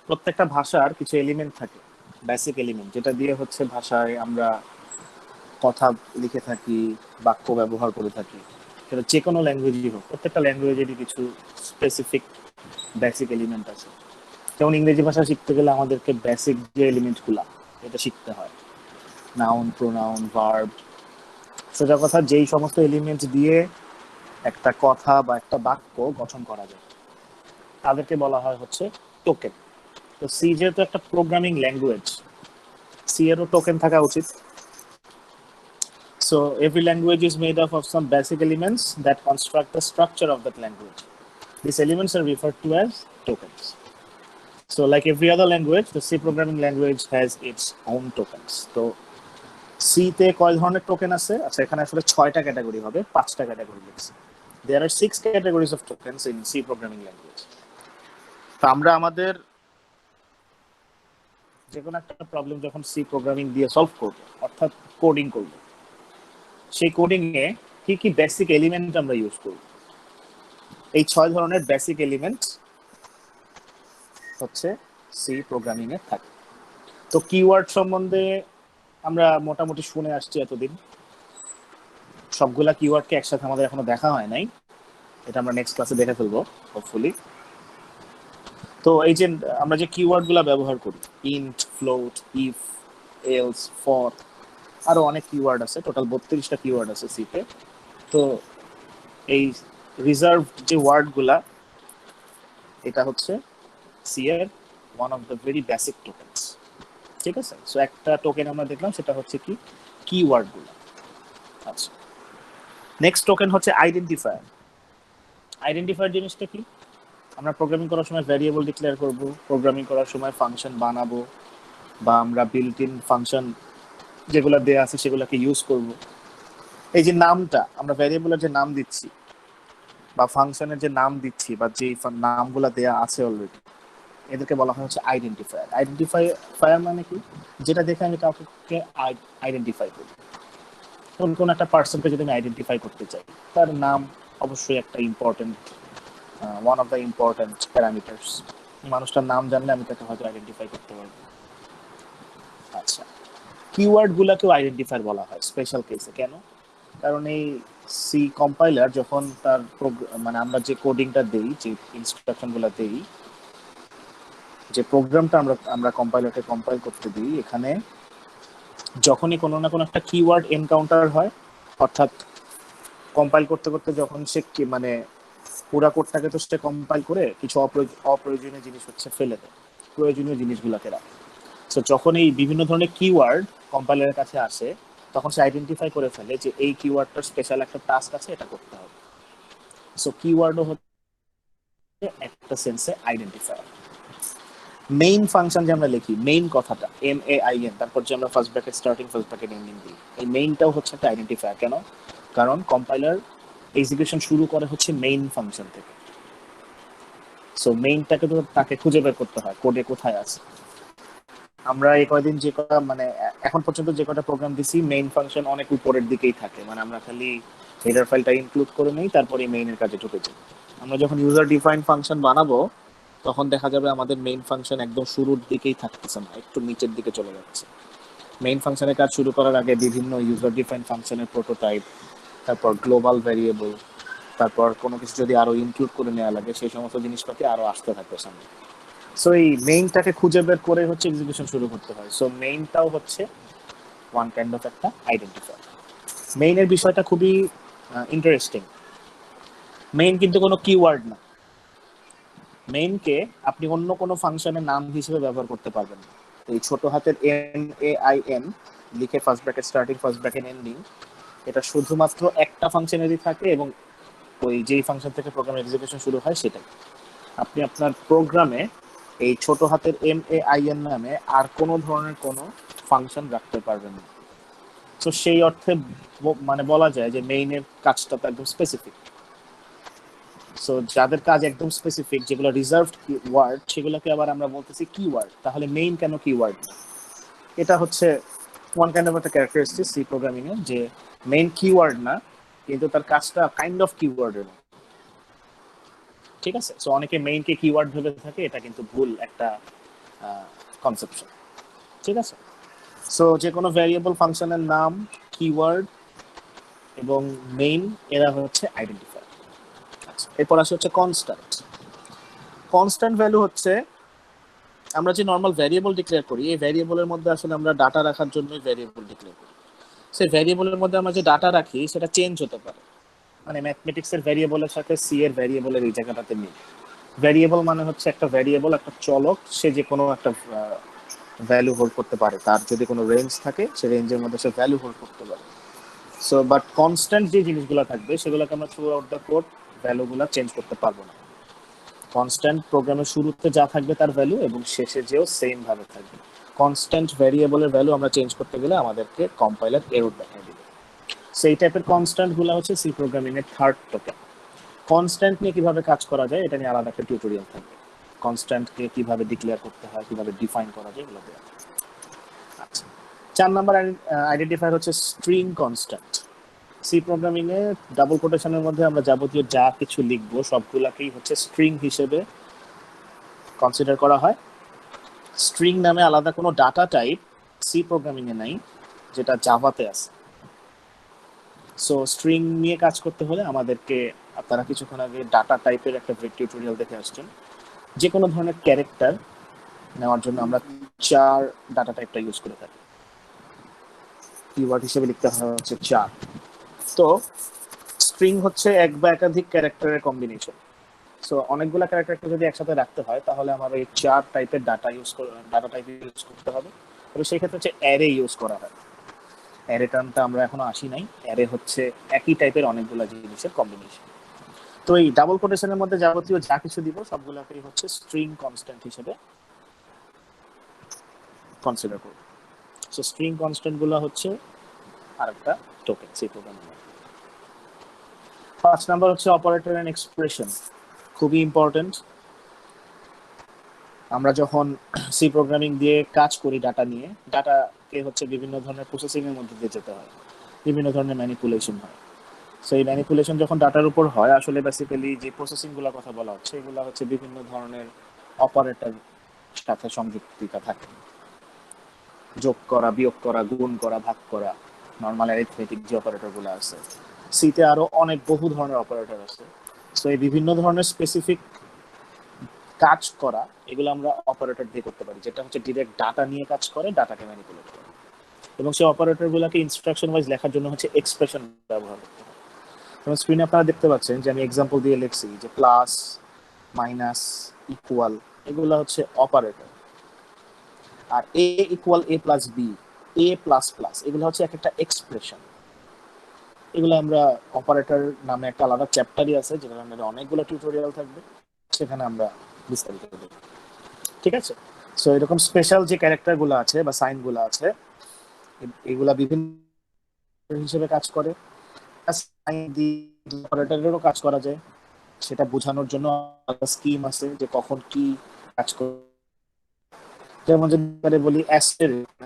প্রত্যেকটা ভাষার কিছু এলিমেন্ট থাকে, বেসিক এলিমেন্ট, যেটা দিয়ে হচ্ছে ভাষায় আমরা কথা লিখে থাকি, বাক্য ব্যবহার করে থাকি। সেটা যে কোনো ল্যাঙ্গুয়েজই হোক, প্রত্যেকটা ল্যাঙ্গুয়েজেরই কিছু স্পেসিফিক বেসিক এলিমেন্ট আছে। যেমন ইংরেজি ভাষা শিখতে গেলে আমাদেরকে বেসিক যে এলিমেন্টগুলো এটা শিখতে হয়, নাউন, প্রোনাউন, ভার্ব। সোজা কথা, যেই সমস্ত এলিমেন্ট দিয়ে একটা কথা বা একটা বাক্য গঠন করা যায় তাদেরকে বলা হয় হচ্ছে টোকেন। তো সি যেহেতু একটা প্রোগ্রামিং ল্যাঙ্গুয়েজ, সি এরও টোকেন থাকা উচিত। So every language is made up of some basic elements that construct the structure of that language. These elements are referred to as tokens. So like every other language, the C programming language has its own tokens. So C তে কয় ধরনের token আছে? আচ্ছা, এখানে আসলে 6টা category হবে, 5টা ক্যাটাগরি লিখছি। There are 6 categories of tokens in C programming language. তো আমরা আমাদের যে কোনো একটা প্রবলেম যখন সি প্রোগ্রামিং দিয়ে সলভ করব, অর্থাৎ কোডিং করব, সেই কোডিং এ কি কি বেসিক এলিমেন্ট আমরা ইউজ করব, এই 6 ধরনের বেসিক এলিমেন্ট হচ্ছে সি প্রোগ্রামিং এ থাকে। তো কিওয়ার্ড সম্বন্ধে আমরা মোটামুটি শুনে আসছি এতদিন। সবগুলা কিওয়ার্ডকে একসাথে আমাদের এখনো দেখা হয় নাই, এটা আমরা নেক্সট ক্লাসে দেখে ফেলবো হোপফুলি। তো এই যে আমরা যে কিওয়ার্ড গুলা ব্যবহার করি, int, float, if, else, for, আরো অনেক কিওয়ার্ড আছে, টোটাল 32টা কিওয়ার্ড আছে সিতে। তো এই রিজার্ভ যে ওয়ার্ড গুলা, এটা হচ্ছে সি এর one of the very basic tokens. ঠিক আছে, সো একটা টোকেন আমরা দেখলাম, সেটা হচ্ছে কি কিওয়ার্ড গুলো। আচ্ছা, নেক্সট টোকেন হচ্ছে আইডেন্টিফায়ার। আইডেন্টিফায়ার জিনিসটা কি? আমরা প্রোগ্রামিং করার সময় ভ্যারিয়েবল ডিক্লেয়ার করব, প্রোগ্রামিং করার সময় ফাংশন বানাবো, বা আমরা বিল্ট ইন ফাংশন যেগুলো দেয়া আছে সেগুলোকে ইউজ করব। এই যে নামটা, আমরা ভ্যারিয়েবলের যে নাম দিচ্ছি বা ফাংশনের যে নাম দিচ্ছি বা যে নামগুলো দেয়া আছে অলরেডি, এদেরকে বলা হয় হচ্ছে আইডেন্টিফায়ার। আইডেন্টিফায়ার মানে কি? যেটা দেখে আমি কাউকে আইডেন্টিফাই করি। কোন একটা পার্সনকে যদি আমি আইডেন্টিফাই করতে চাই, তার নাম অবশ্যই একটা important, one of the important parameters. মানুষটার নাম জানলে আমি তাকে হয়তো আইডেন্টিফাই করতে পারবো। আচ্ছা, কিওয়ার্ড গুলাকেও আইডেন্টিফায়ার বলা হয় স্পেশাল কেসে। কেন? কারণ এই সি কম্পাইলার যখন তার মানে আমরা যে কোডিংটা দেই, যে ইনস্ট্রাকশন গুলা দেই, যে প্রোগ্রামটা আমরা কম্পাইলারকে কম্পাইল করতে দিই, এখানে যখনই কোনো না কোনো একটা কিওয়ার্ড এনকাউন্টার হয়, অর্থাৎ কম্পাইল করতে করতে যখন সে মানে পুরা কোডটাকে তো সে কম্পাইল করে কিছু অপ্রয়োজনীয় জিনিস হচ্ছে ফেলে দেয়, প্রয়োজনীয় জিনিসগুলোকে রাখে। তো যখন এই বিভিন্ন ধরনের কিওয়ার্ড কম্পাইলারের কাছে আসে, তখন সে আইডেন্টিফাই করে ফেলে যে এই কিওয়ার্ডটার স্পেশাল একটা টাস্ক আছে, এটা করতে হবে। সো কিওয়ার্ডও হচ্ছে একটা সেন্সে আইডেন্টিফায়ার। মেইন ফাংশন যে আমরা লিখি, মেইন কথাটা MAIN, তারপর যে আমরা first bracket starting, first bracket ending দিই, এই মেইনটাও হচ্ছে একটা আইডেন্টিফায়ার। কেন? কারণ কম্পাইলার এক্সিকিউশন শুরু করে হচ্ছে মেইন ফাংশন থেকে। সো মেইনটাকে তো তাকে খুঁজে বের করতে হয় কোডে কোথায় আছে। আমরা এই কয়দিন যে কটা মানে এখন পর্যন্ত যে কটা প্রোগ্রাম দিছি, মেইন ফাংশন অনেক উপরের দিকেই থাকে, মানে আমরা খালি হেডার ফাইলটা ইনক্লুড করে নেই, তারপরে মেইনের কাজে ঢুকে যাই। আমরা যখন ইউজার ডিফাইন্ড ফাংশন বানাবো, তখন দেখা যাবে আমাদের মেইন ফাংশন একদম শুরুর দিকেই থাকতেছে না, একটু নিচের দিকে চলে যাচ্ছে। মেইন ফাংশনের কাজ শুরু করার আগে বিভিন্ন ইউজার ডিফাইন্ড ফাংশনের প্রোটোটাইপ, তারপর গ্লোবাল ভ্যারিয়েবল, তারপর কোনো কিছু যদি আরো ইনক্লুড করে নেওয়া লাগে, সেই সমস্ত জিনিসপাতি আরো আসতে থাকবে সামনে। সো এই মেইনটাকে খুঁজে বের করে হচ্ছে এক্সিকিউশন শুরু করতে হয়। সো মেইনটাও হচ্ছে ওয়ান কাইন্ড অফ একটা আইডেন্টিফায়ার। মেইনের বিষয়টা খুবই ইন্টারেস্টিং। মেইন কিন্তু কোনো কিওয়ার্ড না। মেইনকে আপনি অন্য কোনো ফাংশনের নাম হিসেবে ব্যবহার করতে পারবেন না। এই ছোট হাতের MAIN লিখে first bracket starting, first bracket ending, এটা শুধুমাত্র একটা ফাংশনেরই থাকে, এবং ওই যেই ফাংশন থেকে প্রোগ্রাম এক্সিকিউশন শুরু হয় সেটাই। আপনি আপনার প্রোগ্রামে এই ছোট হাতের MAIN নামে আর কোনো ধরনের কোনো ফাংশন রাখতে পারবেন না। তো সেই অর্থে মানে বলা যায় যে মেইনের কাজটা তো একদম স্পেসিফিক। সো যাদের কাজ একদম স্পেসিফিক, যেগুলো রিজার্ভড ওয়ার্ড, সেগুলোকে আবার আমরা বলতেছি কিওয়ার্ড। তাহলে মেইন কেন কিওয়ার্ড? এটা হচ্ছে ওয়ান কাইন্ড অফ একটা ক্যারেক্টারিস্টিক সি প্রোগ্রামিং এর, যে মেইন কিওয়ার্ড না, কিন্তু তার কাজটা কাইন্ড অফ কিওয়ার্ডের। ঠিক আছে, সো অনেকে মেইনকে কিওয়ার্ড ভেবে থাকে, এটা কিন্তু ভুল একটা কনসেপশন। ঠিক আছে, সো যে কোনো ভ্যারিয়েবল ফাংশনের নাম, কিওয়ার্ড এবং মেইন এরা হচ্ছে আইডেন্টিফায়ার। আচ্ছা, এরপর আসে হচ্ছে কনস্ট্যান্ট। কনস্ট্যান্ট ভ্যালু হচ্ছে আমরা যে নর্মাল ভ্যারিয়েবল ডিক্লেয়ার করি, এই ভ্যারিয়েবলের মধ্যে আসলে আমরা ডাটা রাখার জন্য ভ্যারিয়েবল ডিক্লেয়ার করি। সেই ভ্যারিয়েবলের মধ্যে আমরা যে ডাটা রাখি সেটা চেঞ্জ হতে পারে, মানে ম্যাথমেটিক্সের ভ্যারিয়েবলের সাথে সি এর ভ্যারিয়েবলের এই জায়গাটাতে মিল। ভ্যারিয়েবল মানে হচ্ছে একটা ভ্যারিয়েবল, একটা চলক, সে যে কোনো একটা ভ্যালু হোল্ড করতে পারে, তার যদি কোনো রেঞ্জ থাকে সে রেঞ্জের মধ্যে সে ভ্যালু হোল্ড করতে পারে। সো বাট কনস্ট্যান্ট যে জিনিসগুলো থাকবে সেগুলোকে আমরা থ্রু আউট দ্য কোড ভ্যালুগুলো চেঞ্জ করতে পারবো না। কনস্ট্যান্ট প্রোগ্রামের শুরুতে যা থাকবে তার ভ্যালু এবং শেষে যেও সেম ভাবে থাকবে। কনস্ট্যান্ট ভ্যারিয়েবলের ভ্যালু আমরা চেঞ্জ করতে গেলে আমাদেরকে কম্পাইলার এরর দেখায় দিবে। সেই টাইপের কনস্ট্যান্ট গুলো হচ্ছে সি প্রোগ্রামিং এর থার্ড টোকেন। কনস্ট্যান্ট নিয়ে কিভাবে কাজ করা যায় এটা নিয়ে আলাদা একটা টিউটোরিয়াল থাকবে। কনস্ট্যান্টকে কিভাবে ডিক্লেয়ার করতে হয়, কিভাবে ডিফাইন করা যায়, এগুলো দেওয়া। আচ্ছা, 4 নাম্বার আইডেন্টিফায়ার হচ্ছে স্ট্রিং কনস্ট্যান্ট। সি প্রোগ্রামিং এ ডাবল কোটেশনের মধ্যে আমরা যাবতীয় যা কিছু লিখবো সবগুলাকেই হচ্ছে স্ট্রিং হিসেবে কনসিডার করা হয়। স্ট্রিং নামে আলাদা কোনো ডাটা টাইপ সি প্রোগ্রামিং এ নাই, যেটা জাভাতে আছে। সো স্ট্রিং নিয়ে কাজ করতে হলে আমাদেরকে, আপনারা কিছুক্ষণ আগে ডাটা টাইপের একটা টিউটোরিয়াল দেখে আসছেন, যে কোনো ধরনের ক্যারেক্টার নেওয়ার জন্য আমরা 4 ডাটা টাইপটা ইউজ করে থাকি। কিওয়ার্ড হিসেবে লিখতে হয় হচ্ছে 4। তো স্ট্রিং হচ্ছে এক বা একাধিক ক্যারেক্টারের কম্বিনেশন। সো অনেকগুলো ক্যারেক্টারকে যদি একসাথে রাখতে হয় তাহলে আমার এই 4 টাইপের ডাটা টাইপ ইউজ করতে হবে। তবে সেই ক্ষেত্রে হচ্ছে অ্যারে ইউজ করা হয়। অ্যারে টার্মটা আমরা এখনো আসি নাই। অ্যারে হচ্ছে একই টাইপের অনেকগুলো জিনিসের কম্বিনেশন। তো এই ডাবল কোটেশনের মধ্যে যাবতীয় যা কিছু দিব সবগুলোকেই হচ্ছে স্ট্রিং কনস্ট্যান্ট হিসেবে কনসিডার করব। সো স্ট্রিং কনস্ট্যান্ট গুলো হচ্ছে আরেকটা টোকেন সি প্রোগ্রামিং। 5 নাম্বার হচ্ছে অপারেটর এন্ড এক্সপ্রেশন, খুবই ইম্পর্টেন্ট। আমরা যখন সি প্রোগ্রামিং দিয়ে কাজ করি ডাটা নিয়ে, ডাটাকে হচ্ছে বিভিন্ন ধরনের প্রসেসিং এর মধ্যে দিয়ে যেতে হয়, বিভিন্ন ধরনের ম্যানিপুলেশন হয়। সো এই ম্যানিপুলেশন যখন ডাটার উপর হয়, আসলে বেসিক্যালি যে প্রসেসিং গুলোর কথা বলা হচ্ছে এগুলো হচ্ছে বিভিন্ন ধরনের অপারেটর সাথে সংযুক্তিতা থাকে। যোগ করা, বিয়োগ করা, গুণ করা, ভাগ করা, নর্মাল অ্যারিথমেটিক যে অপারেটর গুলো আছে। সিতে আরো অনেক বহু ধরনের অপারেটর আছে। সো এই বিভিন্ন ধরনের স্পেসিফিক কাজ করা, এগুলো আমরা অপারেটর দিয়ে করতে পারি, যেটা হচ্ছে ডিরেক্ট ডাটা নিয়ে কাজ করে, ডাটাকে ম্যানিপুলেট করে। এবং সেই অপারেটর গুলোকে ইনস্ট্রাকশন ওয়াইজ লেখার জন্য হচ্ছে এক্সপ্রেশন ব্যবহার করতে হয়। যেমন স্ক্রিনে আপনারা দেখতে পাচ্ছেন যে আমি এক্সাম্পল দিয়ে লিখছি যে প্লাস, মাইনাস, ইকুয়াল, এগুলো হচ্ছে অপারেটর। আর এ ইকুয়াল এ প্লাস বি, এ প্লাস প্লাস, এগুলো হচ্ছে এক একটা এক্সপ্রেশন। এগুলো আমরা অপারেটর নামে একটা আলাদা চ্যাপ্টারই আছে, যেখানে আমাদের অনেকগুলো টিউটোরিয়াল থাকবে, সেখানে আমরা বিস্তারিত দেখব। ঠিক আছে, সো এরকম স্পেশাল যে ক্যারেক্টার গুলো আছে বা সাইন গুলো আছে, এগুলা বিভিন্ন হিসেবে কাজ করে। সাইন দিয়ে অপারেটরেরও কাজ করা যায়, সেটা বোঝানোর জন্য স্কিম আছে যে কখন কি কাজ করে। যেমন যদি বলি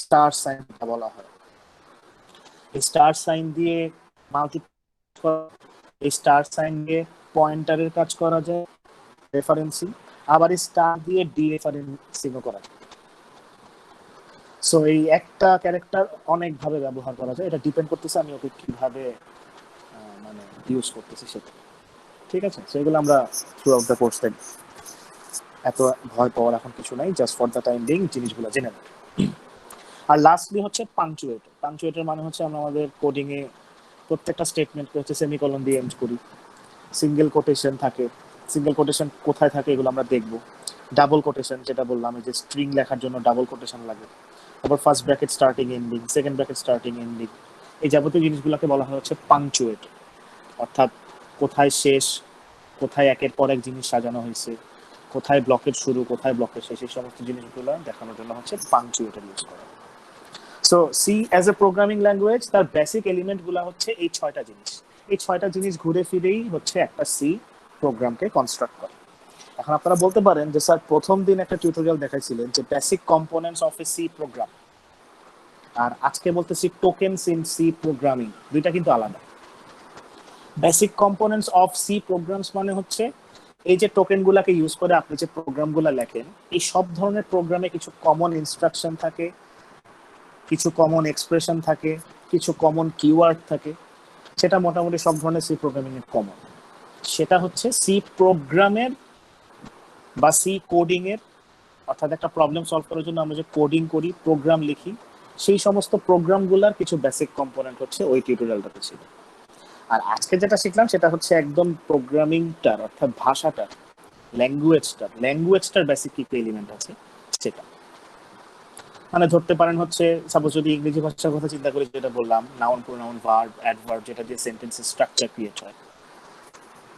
স্টার সাইন বলা হয়, এই স্টার সাইন দিয়ে মাল্টি, এই স্টার সাইন দিয়ে পয়েন্টারের কাজ করা যায়, রেফারেন্সিং, আবার স্টার দিয়ে ডি রেফারেন্সিংও করা যায়। সো এই একটা ক্যারেক্টার অনেক ভাবে ব্যবহার করা যায়, এটা ডিপেন্ড করতেছে আমি ওকে কিভাবে মানে ইউজ করতেছি সেটা। ঠিক আছে, সেগুলো আমরা থ্রু আউট দ্য কোর্স দেখব। এত ভয় পাওয়ার এখন কিছু নাই, just for the time being জিনিসগুলো জেনে নেব। আর লাস্টলি হচ্ছে পাঞ্চুয়েটর। পাঞ্চুয়েটর মানে হচ্ছে আমরা আমাদের কোডিং এ প্রত্যেকটা স্টেটমেন্টকে হচ্ছে সেমিকলন দিয়ে এন্ড করি। সিঙ্গেল কোটেশন থাকে, সিঙ্গেল কোটেশন কোথায় থাকে এগুলো আমরা দেখব। ডাবল কোটেশন, যেটা বললাম যে স্ট্রিং লেখার জন্য ডাবল কোটেশন লাগে। তারপর first bracket starting ending, second bracket starting ending, এই যাবতীয় জিনিসগুলোকে বলা হয় হচ্ছে পাঞ্চুয়েটর। অর্থাৎ কোথায় শেষ, কোথায় একের পর এক জিনিস সাজানো হয়েছে, কোথায় ব্লকের শুরু, কোথায় ব্লকের শেষ, এই সমস্ত জিনিসগুলো দেখানোর জন্য হচ্ছে পাঞ্চুয়েটর ইউজ করা। So C as a programming language, তার বেসিক এলিমেন্ট গুলা হচ্ছে এই 6টা জিনিস। এই 6টা জিনিস ঘুরে ফিরেই হচ্ছে একটা সি প্রোগ্রামকে কনস্ট্রাক্ট করে। এখন আপনারা বলতে পারেন যে স্যার প্রথম দিন একটা টিউটোরিয়াল দেখাইছিলেন যে basic components of a C program, আর আজকে বলতেছি টোকেনস ইন সি প্রোগ্রামিং, দুইটা কিন্তু আলাদা। Basic components of C programs মানে হচ্ছে এই যে টোকেন গুলাকে ইউজ করে আপনি যে প্রোগ্রাম গুলা লেখেন, এই সব ধরনের প্রোগ্রামে কিছু কমন ইনস্ট্রাকশন থাকে, কিছু কমন এক্সপ্রেশন থাকে, কিছু কমন কিওয়ার্ড থাকে, সেটা মোটামুটি সব ধরনের সি প্রোগ্রামিং এর কমন। সেটা হচ্ছে সি প্রোগ্রামের বা সি কোডিং এর, অর্থাৎ একটা প্রবলেম সলভ করার জন্য আমরা যে কোডিং করি, প্রোগ্রাম লিখি, সেই সমস্ত প্রোগ্রামগুলোর কিছু বেসিক কম্পোনেন্ট হচ্ছে ওই টিউটোরিয়ালটাতে ছিল। আর আজকে যেটা শিখলাম সেটা হচ্ছে একদম প্রোগ্রামিংটার, অর্থাৎ ভাষাটার, ল্যাঙ্গুয়েজটার বেসিক কি এলিমেন্ট আছে সেটা। মানে ধরতে পারেন হচ্ছে, সাপোজ যদি ইংরেজি ভাষার কথা চিন্তা করি, যেটা বললাম নাউন প্রোনাউন ভার্ব অ্যাডভার্ব, যেটা দিয়ে সেন্টেন্সের স্ট্রাকচার ক্রিয়েট হয়।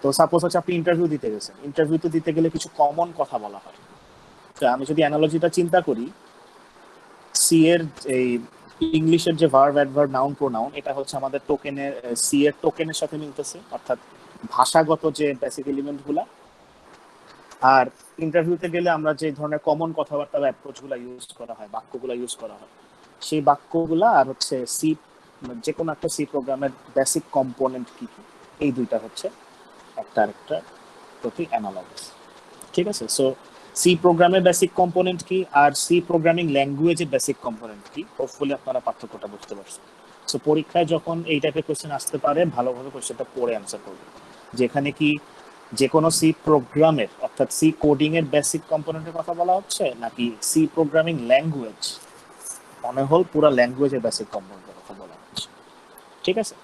তো সাপোজ হচ্ছে আপনি ইন্টারভিউ দিতে গেছেন, ইন্টারভিউতে দিতে গেলে কিছু কমন কথা বলা হয়। তো আমি যদি অ্যানালজিটা চিন্তা করি, সি এর এই ইংলিশের যে ভার্ব অ্যাডভার্ব নাউন প্রোনাউন, এটা হচ্ছে আমাদের টোকেনের, সি এর টোকেনের সাথে মিলতেছে, অর্থাৎ ভাষাগত যে বেসিক এলিমেন্ট গুলা। আর ইন্টারভিউতে গেলে আমরা যে ধরনের কমন কথাবার্তা বা অ্যাপ্রোচ গুলা ইউজ করা হয়, বাক্যগুলা ইউজ করা হয়, সেই বাক্যগুলা আর হচ্ছে সি, যে কোনো একটা সি প্রোগ্রামের বেসিক কম্পোনেন্ট কি কি, এই দুইটা হচ্ছে একটা আরেকটা প্রতি অ্যানালগাস। ঠিক আছে? সো সি প্রোগ্রামের বেসিক কম্পোনেন্ট কি আর সি প্রোগ্রামিং ল্যাঙ্গুয়েজের বেসিক কম্পোনেন্ট কি, হোপফুলি আপনারা পার্থক্যটা বুঝতে পারছেন। সো পরীক্ষায় যখন এই টাইপের কোশ্চেন আসতে পারে, ভালোভাবে কোশ্চেনটা পড়ে অ্যান্সার করবে, যেখানে কি যে কোনো সি প্রোগ্রামের, অর্থাৎ সি কোডিং এর বেসিক কম্পোনেন্টের কথা বলা হচ্ছে, নাকি C programming language on a whole পুরো ল্যাঙ্গুয়েজের বেসিক কম্পোনেন্টের কথা বলা হচ্ছে। ঠিক আছে?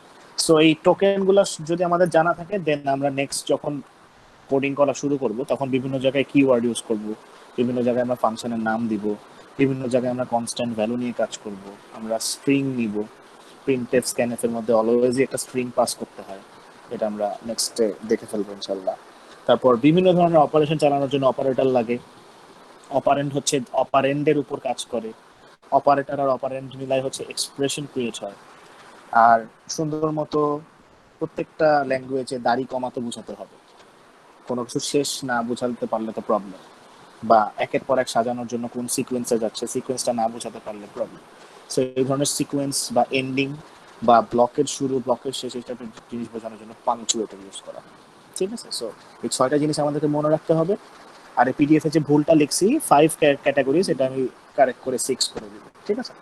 সো এই টোকেন গুলো যদি আমাদের জানা থাকে, দেন আমরা নেক্সট যখন কোডিং করা শুরু করব, তখন বিভিন্ন জায়গায় কিওয়ার্ড ইউজ করব, বিভিন্ন জায়গায় আমরা ফাংশনের নাম দিব, বিভিন্ন জায়গায় আমরা কনস্ট্যান্ট ভ্যালু নিয়ে কাজ করব, আমরা স্ট্রিং নিব, প্রিন্টএফ স্ক্যানএফ এর মধ্যে অলওয়েজই একটা স্ট্রিং পাস করতে হয়, এটা আমরা নেক্সটে দেখে ফেলবো ইনশাল্লাহ। তারপর বিভিন্ন ধরনের অপারেশন চালানোর জন্য অপারেটর লাগে, অপারেন্ড হচ্ছে অপারেন্ডের উপর কাজ করে, অপারেটর আর অপারেন্ড মিলাই হচ্ছে এক্সপ্রেশন ক্রিয়েট হয়। আর সুন্দর মতো প্রত্যেকটা ল্যাঙ্গুয়েজে দাড়ি কমাতে বোঝাতে হবে, কোনো কিছু শেষ না বোঝাতে পারলে তো প্রবলেম, বা একের পর এক সাজানোর জন্য কোন সিকোয়েন্সে যাচ্ছে, সিকোয়েন্সটা না বোঝাতে পারলে প্রবলেম। সো এই ধরনের সিকোয়েন্স বা এন্ডিং বা ব্লকের শুরু ব্লকের শেষ, এই টাইপের জিনিস বোঝানোর জন্য পাংচুয়েটর ইউজ করা হয়। ঠিক আছে? সো এই 6টা জিনিস আমাদেরকে মনে রাখতে হবে। আর এই পিডিএফ এ যে ভুলটা লিখছি 5 ক্যাটাগরিজ, এটা আমি কারেক্ট করে 6 করে দিব। ঠিক আছে?